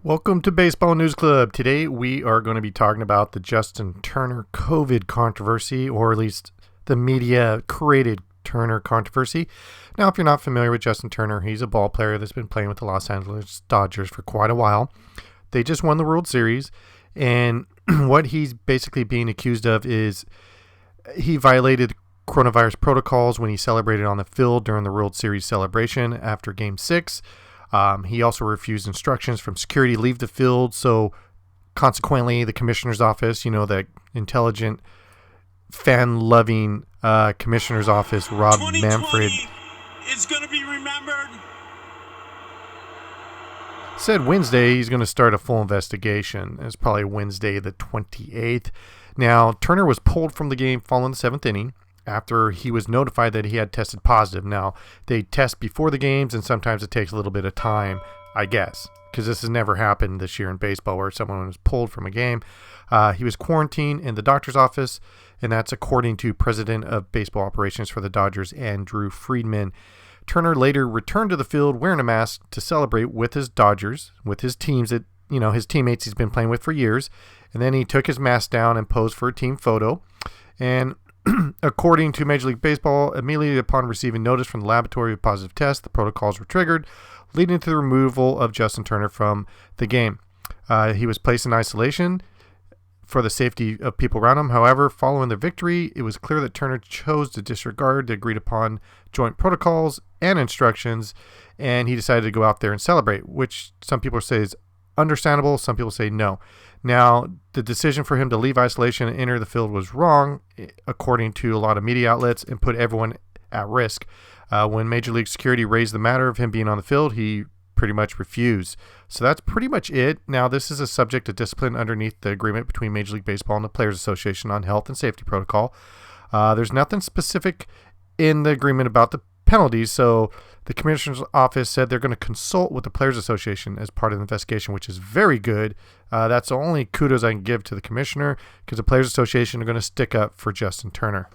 Welcome to Baseball News Club. Today we are going to be talking about the Justin Turner COVID controversy, or at least the media created Turner controversy. Now, if you're not familiar with Justin Turner, he's a ball player that's been playing with the Los Angeles Dodgers for quite a while. They just won the World Series, and what he's basically being accused of is he violated coronavirus protocols when he celebrated on the field during the World Series celebration after Game 6. He also refused instructions from security to leave the field. So consequently, the commissioner's office, that intelligent, fan-loving commissioner's office, Rob Manfreds, is going to be remembered. Said Wednesday he's going to start a full investigation. It's probably Wednesday the 28th. Now, Turner was pulled from the game following the 7th inning after he was notified that he had tested positive. Now, they test before the games, and sometimes it takes a little bit of time, I guess, because this has never happened this year in baseball where someone was pulled from a game. He was quarantined in the doctor's office, and that's according to President of Baseball Operations for the Dodgers, Andrew Friedman. Turner later returned to the field wearing a mask to celebrate with his Dodgers, with his teams that, his teammates he's been playing with for years. And then he took his mask down and posed for a team photo. And according to Major League Baseball, immediately upon receiving notice from the laboratory of a positive test, the protocols were triggered, leading to the removal of Justin Turner from the game. He was placed in isolation for the safety of people around him. However, following the victory, it was clear that Turner chose to disregard the agreed upon joint protocols and instructions, and he decided to go out there and celebrate, which some people say is understandable. Some people say no. Now, the decision for him to leave isolation and enter the field was wrong, according to a lot of media outlets, and put everyone at risk. When Major League Security raised the matter of him being on the field, he pretty much refused. So that's pretty much it. Now, this is a subject of discipline underneath the agreement between Major League Baseball and the Players Association on health and safety protocol. There's nothing specific in the agreement about the penalties, so the commissioner's office said they're going to consult with the Players Association as part of the investigation, which is very good. That's the only kudos I can give to the commissioner, because the Players Association are going to stick up for Justin Turner.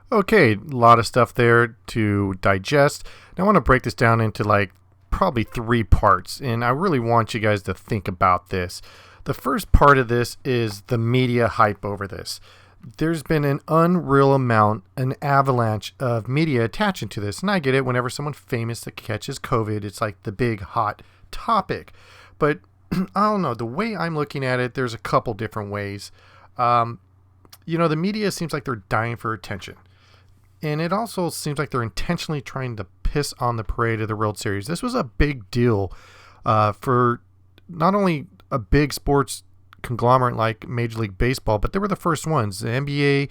Okay, a lot of stuff there to digest. Now I want to break this down into probably 3 parts, and I really want you guys to think about this. The first part of this is the media hype over this. There's been an unreal amount, an avalanche of media attaching to this. And I get it, whenever someone famous that catches COVID, it's like the big hot topic. But I don't know, the way I'm looking at it, there's a couple different ways. The media seems like they're dying for attention. And it also seems like they're intentionally trying to piss on the parade of the World Series. This was a big deal for not only a big sports conglomerate like Major League Baseball, but they were the first ones. The NBA,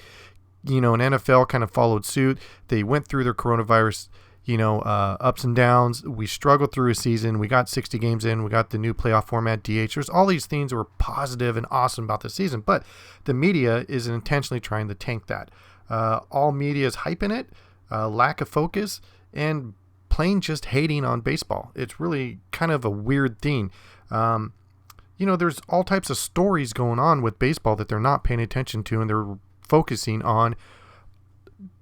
and NFL kind of followed suit. They went through their coronavirus, ups and downs. We struggled through a season. We got 60 games in. We got the new playoff format, DH. There's all these things that were positive and awesome about the season, but the media is intentionally trying to tank that. All media is hyping it, lack of focus, and plain just hating on baseball. It's really kind of a weird thing. There's all types of stories going on with baseball that they're not paying attention to, and they're focusing on,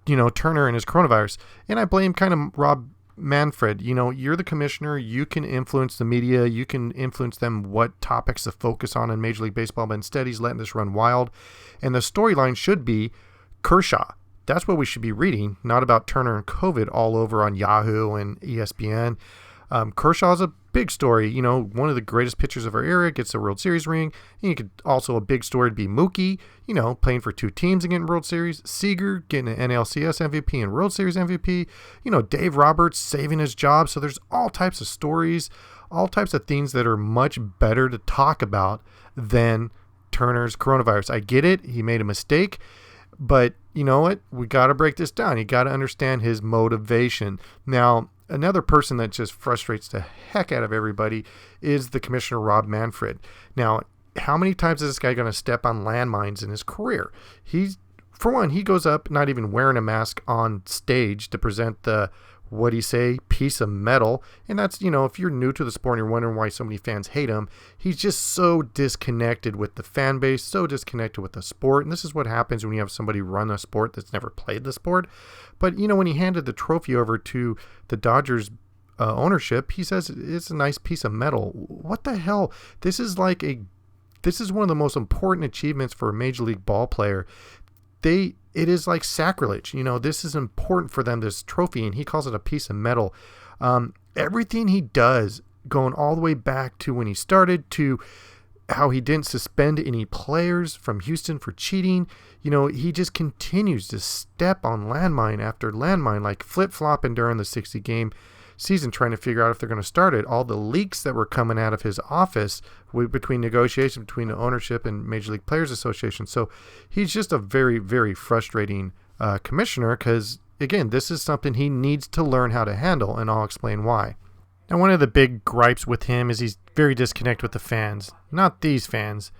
Turner and his coronavirus. And I blame kind of Rob Manfred. You're the commissioner. You can influence the media. You can influence them what topics to focus on in Major League Baseball, but instead he's letting this run wild. And the storyline should be Kershaw. That's what we should be reading, not about Turner and COVID all over on Yahoo and ESPN. Kershaw's a big story. One of the greatest pitchers of our era gets a World Series ring. And you could also, a big story would be Mookie, playing for 2 teams and getting World Series. Seager getting an NLCS MVP and World Series MVP. Dave Roberts saving his job. So there's all types of stories, all types of things that are much better to talk about than Turner's coronavirus. I get it. He made a mistake. But you know what? We got to break this down. You got to understand his motivation. Now, another person that just frustrates the heck out of everybody is the Commissioner Rob Manfred. Now, how many times is this guy going to step on landmines in his career? For one, he goes up not even wearing a mask on stage to present the, piece of metal. And that's, if you're new to the sport and you're wondering why so many fans hate him, he's just so disconnected with the fan base, so disconnected with the sport. And this is what happens when you have somebody run a sport that's never played the sport. But, when he handed the trophy over to the Dodgers ownership, he says it's a nice piece of metal. What the hell? This is one of the most important achievements for a Major League ball player. It is like sacrilege. This is important for them, this trophy, and he calls it a piece of metal. Everything he does, going all the way back to when he started, to how he didn't suspend any players from Houston for cheating. He just continues to step on landmine after landmine, like flip-flopping during the 60-game season, trying to figure out if they're going to start it. All the leaks that were coming out of his office between negotiations between the ownership and Major League Players Association. So he's just a very, very frustrating commissioner because, again, this is something he needs to learn how to handle, and I'll explain why. Now, one of the big gripes with him is he's very disconnected with the fans. Not these fans.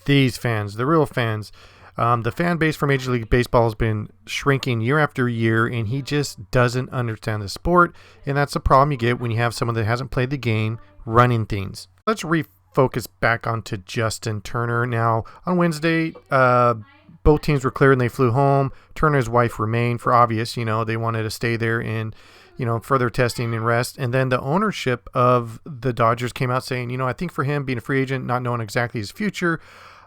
These fans, the real fans. The fan base for Major League Baseball has been shrinking year after year, and he just doesn't understand the sport, and that's the problem you get when you have someone that hasn't played the game running things. Let's refocus back onto Justin Turner. Now, on Wednesday, both teams were cleared and they flew home. Turner and his wife remained for obvious, they wanted to stay there and further testing and rest. And then the ownership of the Dodgers came out saying, I think for him being a free agent, not knowing exactly his future,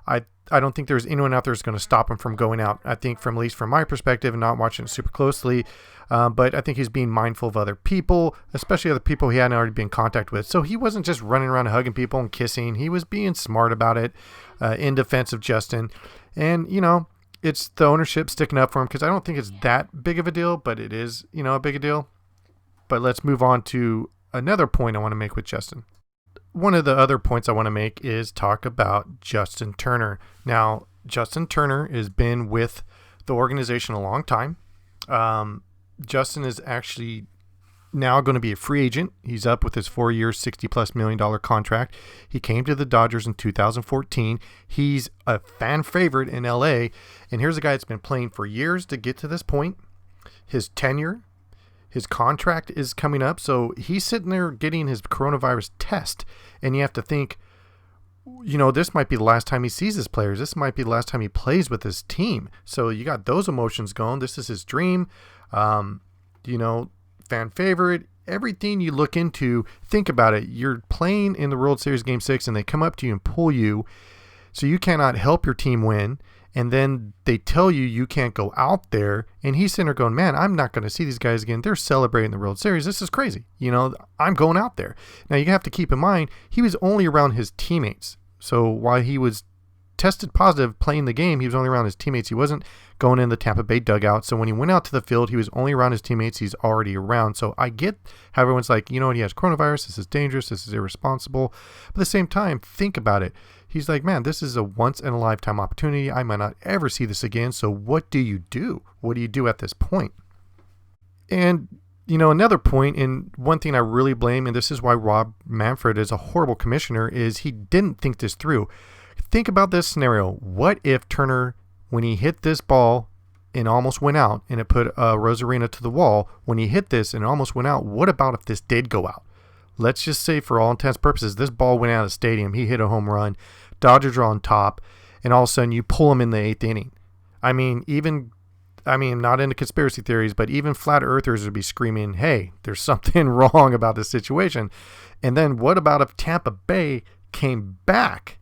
I don't think there's anyone out there who's going to stop him from going out. I think at least from my perspective and not watching it super closely, but I think he's being mindful of other people, especially other people he hadn't already been in contact with. So he wasn't just running around hugging people and kissing. He was being smart about it in defense of Justin. And, it's the ownership sticking up for him because I don't think it's that big of a deal, but it is, a big a deal. But let's move on to another point I want to make with Justin. One of the other points I want to make is talk about Justin Turner. Now, Justin Turner has been with the organization a long time. Justin is actually now going to be a free agent. He's up with his 4-year, $60+ million contract. He came to the Dodgers in 2014. He's a fan favorite in LA. And here's a guy that's been playing for years to get to this point. His contract is coming up, so he's sitting there getting his coronavirus test, and you have to think, this might be the last time he sees his players. This might be the last time he plays with his team. So you got those emotions going. This is his dream. Fan favorite. Everything you look into, think about it. You're playing in the World Series Game 6, and they come up to you and pull you, so you cannot help your team win. And then they tell you can't go out there. And he's sitting there going, man, I'm not going to see these guys again. They're celebrating the World Series. This is crazy. I'm going out there. Now, you have to keep in mind, he was only around his teammates. So while he was tested positive playing the game, he was only around his teammates. He wasn't going in the Tampa Bay dugout. So when he went out to the field, he was only around his teammates he's already around. So I get how everyone's like, he has coronavirus. This is dangerous. This is irresponsible. But at the same time, think about it. He's like, man, this is a once-in-a-lifetime opportunity. I might not ever see this again. So what do you do? What do you do at this point? And, another point, and one thing I really blame, and this is why Rob Manfred is a horrible commissioner, is he didn't think this through. Think about this scenario. What if Turner, when he hit this ball and almost went out, and it put Rosarina to the wall, when he hit this and it almost went out, what about if this did go out? Let's just say, for all intents and purposes, this ball went out of the stadium. He hit a home run. Dodgers are on top, and all of a sudden you pull him in the 8th inning. Not into conspiracy theories, but even flat earthers would be screaming, hey, there's something wrong about this situation. And then what about if Tampa Bay came back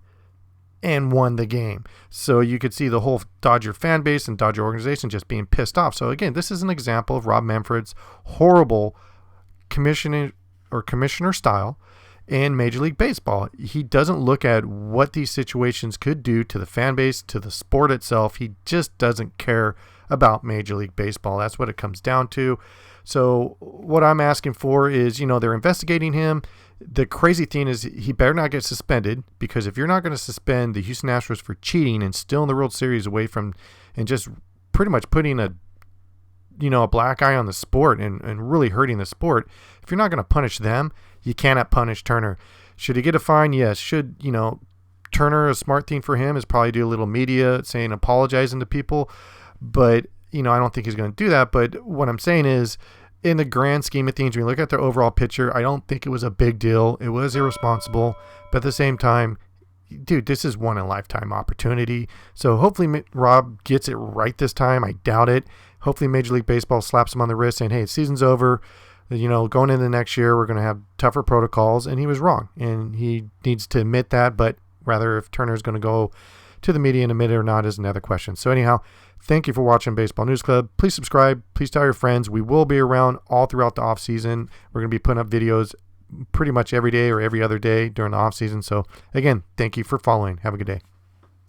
and won the game? So you could see the whole Dodger fan base and Dodger organization just being pissed off. So again, this is an example of Rob Manfred's horrible commissioner style in Major League Baseball. He doesn't look at what these situations could do to the fan base, to the sport itself. He just doesn't care about Major League Baseball. That's what it comes down to. So what I'm asking for is, they're investigating him. The crazy thing is he better not get suspended, because if you're not going to suspend the Houston Astros for cheating and still in the World Series away from, and just pretty much putting a black eye on the sport and really hurting the sport, if you're not going to punish them, you cannot punish Turner. Should he get a fine? Yes. Should, Turner, a smart thing for him is probably do a little media saying, apologizing to people. But, I don't think he's going to do that. But what I'm saying is, in the grand scheme of things, when you look at their overall picture, I don't think it was a big deal. It was irresponsible. But at the same time, dude, this is one-in-a-lifetime opportunity. So hopefully Rob gets it right this time. I doubt it. Hopefully Major League Baseball slaps him on the wrist saying, hey, season's over. Going into next year, we're going to have tougher protocols, and he was wrong. And he needs to admit that, but rather if Turner's going to go to the media and admit it or not is another question. So anyhow, thank you for watching Baseball News Club. Please subscribe. Please tell your friends. We will be around all throughout the off season. We're going to be putting up videos pretty much every day or every other day during the off season. So again, thank you for following. Have a good day.